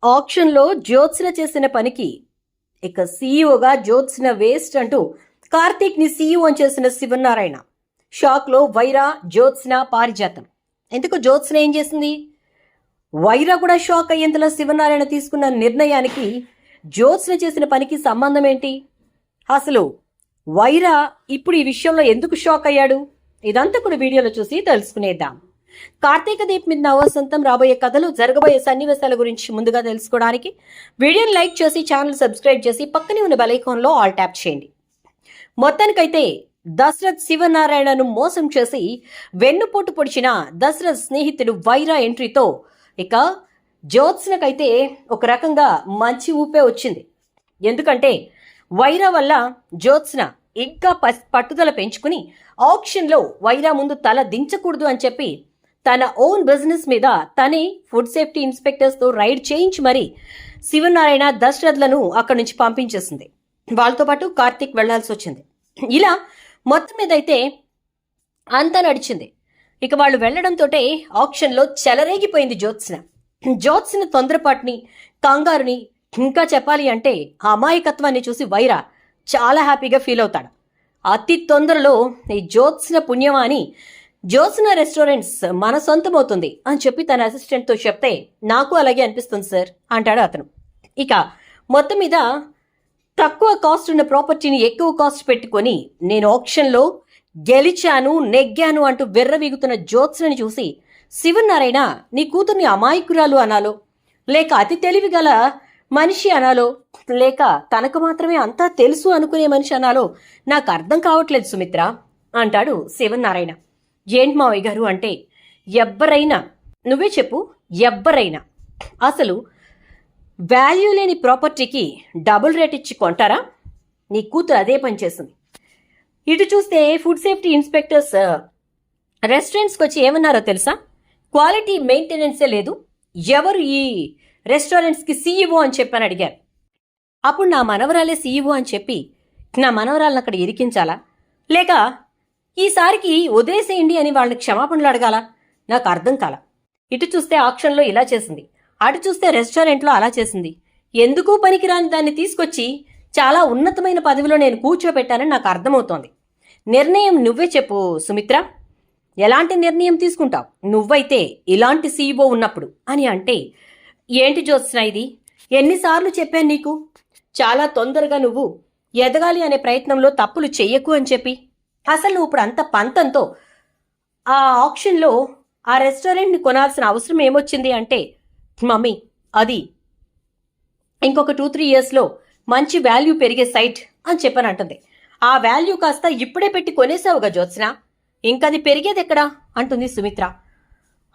ఆక్షన్లో జ్యోత్స్న చేసిన పనికి ఇక సీఈఓగా జ్యోత్స్న వేస్ట్ అంటూ కార్తీక్ ని సీఈఓ అని చేసిన శివనారాయణ షాక్ లో వైరా, జ్యోత్స్న, పారిజాతం. ఎందుకు జ్యోత్స్న ఏం చేసింది? వైరా కూడా షాక్ అయ్యేంతలో శివనారాయణ తీసుకున్న నిర్ణయానికి జ్యోత్స్న చేసిన పనికి సంబంధం ఏంటి? అసలు వైరా ఇప్పుడు ఈ విషయంలో ఎందుకు షాక్ అయ్యాడు? ఇదంతా కూడా వీడియోలో చూసి తెలుసుకునేద్దాం. కార్తీక దీప్ మీద నవవసంతం రాబోయే కథలు, జరగబోయే సన్నివేశాల గురించి ముందుగా తెలుసుకోవడానికి వీడియోని లైక్ చేసి ఛానల్ సబ్స్క్రైబ్ చేసి పక్కనే ఉన్న బెల్ ఐకాన్లో ఆల్ ట్యాప్ చేయండి. మొత్తానికైతే దశరథ్ శివనారాయణను మోసం చేసి వెన్నుపోటు పొడిచిన దశరథ్ స్నేహితుడు వైరా ఎంట్రీతో ఇక జ్యోత్స్నకైతే ఒక రకంగా మంచి ఊపే వచ్చింది. ఎందుకంటే వైరా వల్ల జ్యోత్స్న ఇంకా పట్టుదల పెంచుకుని ఆక్షన్లో వైరా ముందు తల దించకూడదు అని చెప్పి తన ఓన్ బిజినెస్ మీద తనే ఫుడ్ సేఫ్టీ ఇన్స్పెక్టర్స్తో రైడ్ చేయించి మరి శివనారాయణ, దశరథ్లను అక్కడి నుంచి పంపించేసింది. వాళ్ళతో పాటు కార్తీక్ వెళ్లాల్సి వచ్చింది. ఇలా మొత్తం మీద అయితే అంతా నడిచింది. ఇక వాళ్ళు వెళ్లడంతో ఆక్షన్లో చెలరేగిపోయింది జ్యోత్స్న తొందరపాటుని, కంగారుని, ఇంకా చెప్పాలి అంటే ఆ అమాయకత్వాన్ని చూసి వైరా చాలా హ్యాపీగా ఫీల్ అవుతాడు. అతి తొందరలో ఈ జ్యోత్స్న పుణ్యమా అని జ్యోత్స్న రెస్టారెంట్స్ మన సొంతమవుతుంది అని చెప్పి తన అసిస్టెంట్తో చెప్తే, నాకు అలాగే అనిపిస్తుంది సార్ అంటాడు అతను. ఇక మొత్తం మీద తక్కువ కాస్ట్ ఉన్న ప్రాపర్టీని ఎక్కువ కాస్ట్ పెట్టుకొని నేను ఆక్షన్లో గెలిచాను, నెగ్గాను అంటూ వెర్రవీగుతున్న జ్యోత్స్నని చూసి శివనారాయణ నీ కూతుర్ని అమాయకురాలు అనాలో, లేక అతి తెలివిగల మనిషి అనాలో, లేక తనకు మాత్రమే అంతా తెలుసు అనుకునే మనిషి అనాలో నాకు అర్థం కావట్లేదు సుమిత్ర అంటాడు శివనారాయణ. ఏంటి మావయ్య గారు అంటే, ఎవ్వరైనా, నువ్వే చెప్పు, ఎవ్వరైనా అసలు వాల్యూ లేని ప్రాపర్టీకి డబుల్ రేట్ ఇచ్చి కొంటారా? నీ కూతురు అదే పని చేసింది. ఇటు చూస్తే ఫుడ్ సేఫ్టీ ఇన్స్పెక్టర్స్ రెస్టారెంట్స్కి వచ్చి ఏమన్నారో తెలుసా? క్వాలిటీ మెయింటెనెన్సే లేదు, ఎవరు ఈ రెస్టారెంట్స్కి సీఈఓ అని చెప్పని అడిగారు. అప్పుడు నా మనవరాలే సీఈఓ అని చెప్పి నా మనవరాలను అక్కడ ఇరికించాలా, లేక ఈసారికి వదిలేసేయండి అని వాళ్ళని క్షమాపణలు అడగాల? నాకు అర్థం కాల. ఇటు చూస్తే ఆక్షన్లో ఇలా చేసింది, అటు చూస్తే రెస్టారెంట్లో అలా చేసింది. ఎందుకు పనికిరాని దాన్ని తీసుకొచ్చి చాలా ఉన్నతమైన పదవిలో నేను కూర్చోబెట్టానని నాకు అర్థమవుతోంది. నిర్ణయం నువ్వే చెప్పు సుమిత్ర, ఎలాంటి నిర్ణయం తీసుకుంటావు నువ్వైతే ఇలాంటి సీఈఓ ఉన్నప్పుడు అని అంటే, ఏంటి జ్యోత్స్న ఇది? ఎన్నిసార్లు చెప్పాను నీకు, చాలా తొందరగా నువ్వు ఎదగాలి అనే ప్రయత్నంలో తప్పులు చెయ్యకు అని చెప్పి. అసలు నువ్వు ఇప్పుడు అంత పంతంతో ఆ ఆక్షన్లో ఆ రెస్టారెంట్ని కొనాల్సిన అవసరం ఏమొచ్చింది అంటే, మమ్మీ అది ఇంకొక 2-3 ఇయర్స్లో మంచి వాల్యూ పెరిగే సైట్ అని చెప్పని అంటుంది. ఆ వాల్యూ కాస్త ఇప్పుడే పెట్టి కొనేసావుగా జ్యోత్స్న, ఇంకది పెరిగేది ఎక్కడా అంటుంది సుమిత్ర.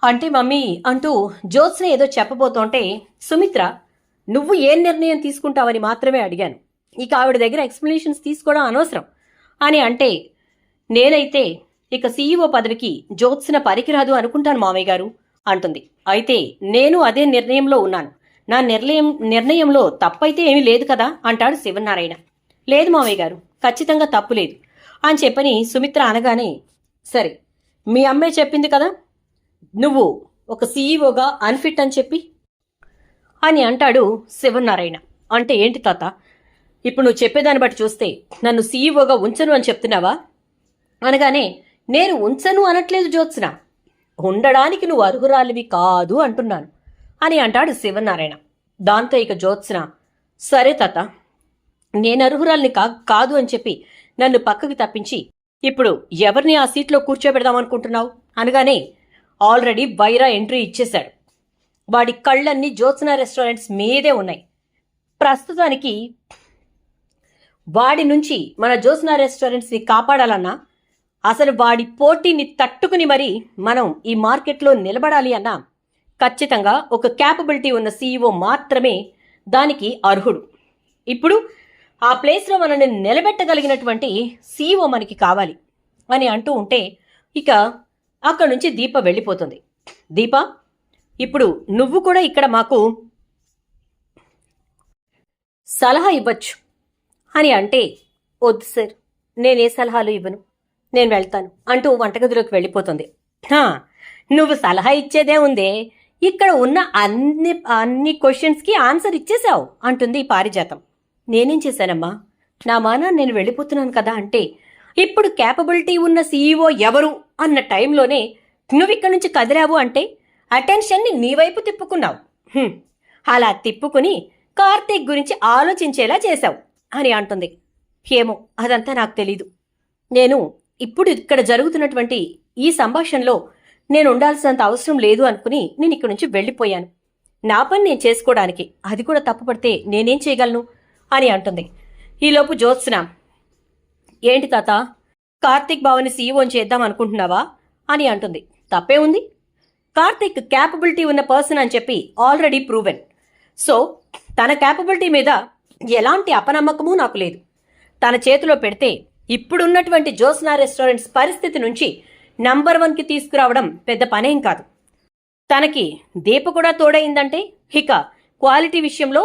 అంటే మమ్మీ అంటూ జ్యోత్స్న ఏదో చెప్పబోతుంటే, సుమిత్ర నువ్వు ఏం నిర్ణయం తీసుకుంటావని మాత్రమే అడిగాను, ఇక ఆవిడ దగ్గర ఎక్స్ప్లెనేషన్స్ తీసుకోవడం అనవసరం అని అంటే, నేనైతే ఇక సీఈఓ పదవికి జ్యోత్స్న పనికిరాదు అనుకుంటాను మామయ్య గారు అంటుంది. అయితే నేను అదే నిర్ణయంలో ఉన్నాను, నా నిర్ణయంలో తప్పైతే ఏమీ లేదు కదా అంటాడు శివనారాయణ. లేదు మామయ్య గారు, ఖచ్చితంగా తప్పు లేదు అని చెప్పని సుమిత్ర అనగానే, సరే మీ అమ్మే చెప్పింది కదా నువ్వు ఒక సీఈఓగా అన్ఫిట్ అని చెప్పి అని అంటాడు శివనారాయణ. అంటే ఏంటి తాత, ఇప్పుడు నువ్వు చెప్పేదాన్ని బట్టి చూస్తే నన్ను సీఈఓగా ఉంచను అని చెప్తున్నావా అనగానే, నేను ఉంచను అనట్లేదు జ్యోత్స్న, ఉండడానికి నువ్వు అర్హురాలివి కాదు అంటున్నాను అని అంటాడు శివనారాయణ. దాంతో ఇక జ్యోత్స్న, సరే తాత, నేను అర్హురాలిని కాదు అని చెప్పి నన్ను పక్కకి తప్పించి ఇప్పుడు ఎవరిని ఆ సీట్లో కూర్చోబెడదామనుకుంటున్నావు అనగానే, ఆల్రెడీ వైరా ఎంట్రీ ఇచ్చేశాడు, వాడి కళ్ళన్నీ జ్యోత్స్న రెస్టారెంట్స్ మీదే ఉన్నాయి. ప్రస్తుతానికి వాడి నుంచి మన జ్యోత్స్న రెస్టారెంట్స్ని కాపాడాలన్నా, అసలు వాడి పోటీని తట్టుకుని మరి మనం ఈ మార్కెట్లో నిలబడాలి అన్నా ఖచ్చితంగా ఒక క్యాపబిలిటీ ఉన్న సీఈఓ మాత్రమే దానికి అర్హుడు. ఇప్పుడు ఆ ప్లేస్లో మనల్ని నిలబెట్టగలిగినటువంటి సీఈఓ మనకి కావాలి అని అంటూ ఉంటే, ఇక అక్కడి నుంచి దీప వెళ్ళిపోతుంది. దీప, ఇప్పుడు నువ్వు కూడా ఇక్కడ మాకు సలహా ఇవ్వచ్చు అని అంటే, వద్దు సార్, నేనే సలహాలు ఇవ్వను, నేను వెళ్తాను అంటూ వంటగదిలోకి వెళ్ళిపోతుంది. నువ్వు సలహా ఇచ్చేదే ఉందే, ఇక్కడ ఉన్న అన్ని అన్ని క్వశ్చన్స్కి ఆన్సర్ ఇచ్చేసావు అంటుంది పారిజాతం. నేనేం చేశానమ్మా, నా మానా నేను వెళ్ళిపోతున్నాను కదా అంటే, ఇప్పుడు క్యాపబిలిటీ ఉన్న సీఈఓ ఎవరు అన్న టైంలోనే నువ్వు ఇక్కడి నుంచి కదిలావు అంటే అటెన్షన్ని నీ వైపు తిప్పుకున్నావు. అలా తిప్పుకుని కార్తీక్ గురించి ఆలోచించేలా చేశావు అని అంటుంది. ఏమో అదంతా నాకు తెలీదు. నేను ఇప్పుడు ఇక్కడ జరుగుతున్నటువంటి ఈ సంభాషణలో నేను ఉండాల్సినంత అవసరం లేదు అనుకుని నేను ఇక్కడి నుంచి వెళ్ళిపోయాను. నా పని నేను చేసుకోవడానికి, అది కూడా తప్పుపడితే నేనేం చేయగలను అని అంటుంది. ఈలోపు జ్యోత్స్న, ఏంటి తాత, కార్తీక్ బావని సీఈఓని చేద్దాం అనుకుంటున్నావా అని అంటుంది. తప్పే ఉంది, కార్తీక్ క్యాపబిలిటీ ఉన్న పర్సన్ అని చెప్పి ఆల్రెడీ ప్రూవెన్. సో తన క్యాపబిలిటీ మీద ఎలాంటి అపనమ్మకమూ నాకు లేదు. తన చేతిలో పెడితే ఇప్పుడున్నటువంటి జ్యోత్స్న రెస్టారెంట్స్ పరిస్థితి నుంచి నంబర్ 1కి తీసుకురావడం పెద్ద పనేం కాదు. తనకి దీప కూడా తోడైందంటే ఇక క్వాలిటీ విషయంలో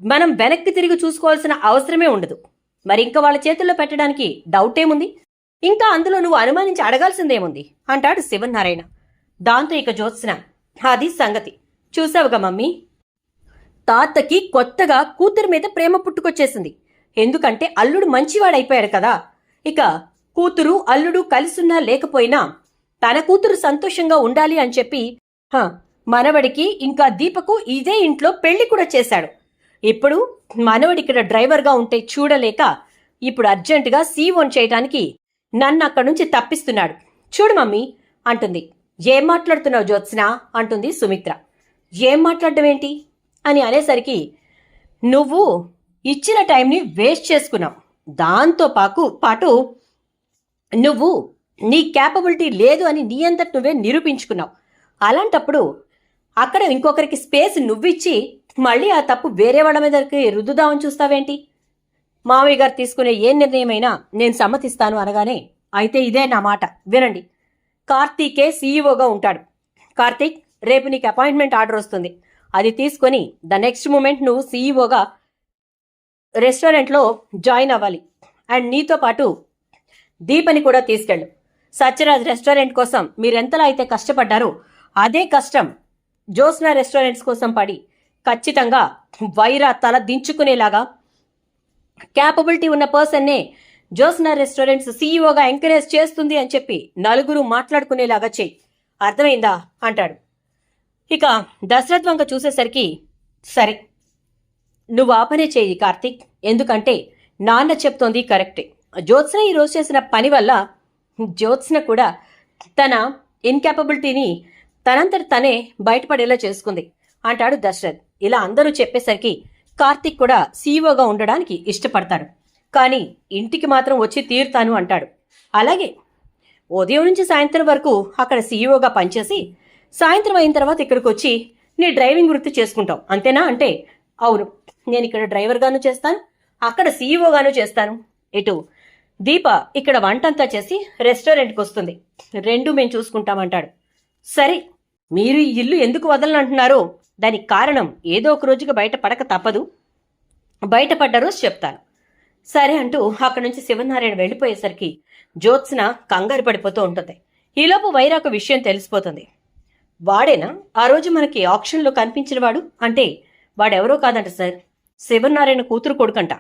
మనం వెనక్కి తిరిగి చూసుకోవాల్సిన అవసరమే ఉండదు. మరి ఇంకా వాళ్ళ చేతుల్లో పెట్టడానికి డౌట్ ఏముంది? ఇంకా అందులో నువ్వు అనుమానించి అడగాల్సిందేముంది అంటాడు శివనారాయణ. దాంతో ఇక జ్యోత్స్న, అది సంగతి చూసావుగా మమ్మీ, తాతకి కొత్తగా కూతురు మీద ప్రేమ పుట్టుకొచ్చేసింది. ఎందుకంటే అల్లుడు మంచివాడైపోయాడు కదా. ఇక కూతురు అల్లుడు కలిసున్నా లేకపోయినా తన కూతురు సంతోషంగా ఉండాలి అని చెప్పి మనవడికి ఇంకా దీపకు ఇదే ఇంట్లో పెళ్లి కూడా చేశాడు. ఇప్పుడు మనవడి ఇక్కడ డ్రైవర్గా ఉంటే చూడలేక ఇప్పుడు అర్జెంటుగా సీఓన్ చేయడానికి నన్ను అక్కడి నుంచి తప్పిస్తున్నాడు. చూడు మమ్మీ అంటుంది. ఏం మాట్లాడుతున్నావు జ్యోత్స్న అంటుంది సుమిత్ర. ఏం మాట్లాడడం ఏంటి అని అనేసరికి, నువ్వు ఇచ్చిన టైంని వేస్ట్ చేసుకున్నావు. దాంతో పాటు నువ్వు నీ క్యాపబిలిటీ లేదు అని నీ అంతటి నువ్వే నిరూపించుకున్నావు. అలాంటప్పుడు అక్కడ ఇంకొకరికి స్పేస్ నువ్విచ్చి మళ్ళీ ఆ తప్పు వేరే వాళ్ళ మీదకి రుద్దుదామని చూస్తావేంటి? మావయ్య గారు తీసుకునే ఏ నిర్ణయమైనా నేను సమ్మతిస్తాను అనగానే, అయితే ఇదే నా మాట వినండి. కార్తీకే సీఈఓగా ఉంటాడు. కార్తీక్, రేపు నీకు అపాయింట్మెంట్ ఆర్డర్ వస్తుంది. అది తీసుకొని ద నెక్స్ట్ మూమెంట్ నువ్వు సీఈఓగా రెస్టారెంట్లో జాయిన్ అవ్వాలి. అండ్ నీతో పాటు దీపని కూడా తీసుకెళ్ళు. సత్యరాజ్ రెస్టారెంట్ కోసం మీరెంతలా అయితే కష్టపడ్డారో అదే కష్టం జ్యోత్స్న రెస్టారెంట్స్ కోసం పడి ఖచ్చితంగా వైరా తల దించుకునేలాగా క్యాపబిలిటీ ఉన్న పర్సన్నే జ్యోత్స్న రెస్టారెంట్స్ సీఈఓగా ఎంకరేజ్ చేస్తుంది అని చెప్పి నలుగురు మాట్లాడుకునేలాగా చెయ్యి. అర్థమైందా అంటాడు. ఇక దశరథ్ వంక చూసేసరికి, సరే నువ్వు ఆ పనే చేయి కార్తీక్, ఎందుకంటే నాన్న చెప్తోంది కరెక్టే. జ్యోత్స్న ఈరోజు చేసిన పని వల్ల జ్యోత్స్న కూడా తన ఇన్కాపబిలిటీని తనంతట తనే బయటపడేలా చేసుకుంది అంటాడు దశరథ్. ఇలా అందరూ చెప్పేసరికి కార్తీక్ కూడా సీఈఓగా ఉండడానికి ఇష్టపడతాడు. కానీ ఇంటికి మాత్రం వచ్చి తీరుతాను అంటాడు. అలాగే ఉదయం నుంచి సాయంత్రం వరకు అక్కడ సీఈఓగా పనిచేసి సాయంత్రం అయిన తర్వాత ఇక్కడికి వచ్చి నీ డ్రైవింగ్ వృత్తి చేసుకుంటావు అంతేనా అంటే, అవును, నేను ఇక్కడ డ్రైవర్గాను చేస్తాను, అక్కడ సీఈఓగాను చేస్తాను. ఇటు దీప ఇక్కడ వంటంతా చేసి రెస్టారెంట్కి వస్తుంది, రెండు మేము చూసుకుంటామంటాడు. సరే, మీరు ఈ ఇల్లు ఎందుకు వదలనంటున్నారో దానికి కారణం ఏదో ఒక రోజుగా బయటపడక తప్పదు, బయటపడ్డ రోజు చెప్తాను. సరే అంటూ అక్కడి నుంచి శివనారాయణ వెళ్ళిపోయేసరికి జ్యోత్స్న కంగారు పడిపోతూ ఉంటుంది. ఈలోపు వైరాకు విషయం తెలిసిపోతుంది. వాడేనా ఆ రోజు మనకి ఆప్షన్లో కనిపించిన వాడు అంటే, వాడెవరో కాదంట సార్, శివనారాయణ కూతురు కొడుకంట.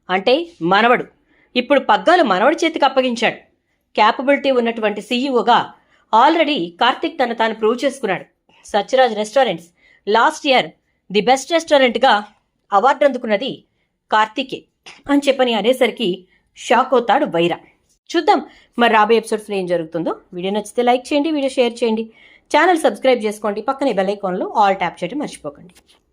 అంటే మనవడు. ఇప్పుడు పగ్గాలు మనవడి చేతికి అప్పగించాడు. క్యాపబిలిటీ ఉన్నటువంటి సీఈఓగా ఆల్రెడీ కార్తిక్ తాను ప్రూవ్ చేసుకున్నాడు. Sathyaraj restaurants last year the best రెస్టారెంట్గా అవార్డు అందుకున్నది కార్తికే అని చెప్పని అనేసరికి షాక్ అవుతాడు వైరా. చూద్దాం మరి రాబోయే ఎపిసోడ్స్లో ఏం జరుగుతుందో. వీడియో నచ్చితే లైక్ చేయండి, వీడియో షేర్ చేయండి, ఛానల్ సబ్స్క్రైబ్ చేసుకోండి, పక్కనే బెల్ ఐకాన్లో ఆల్ ట్యాప్ చేయడం మర్చిపోకండి.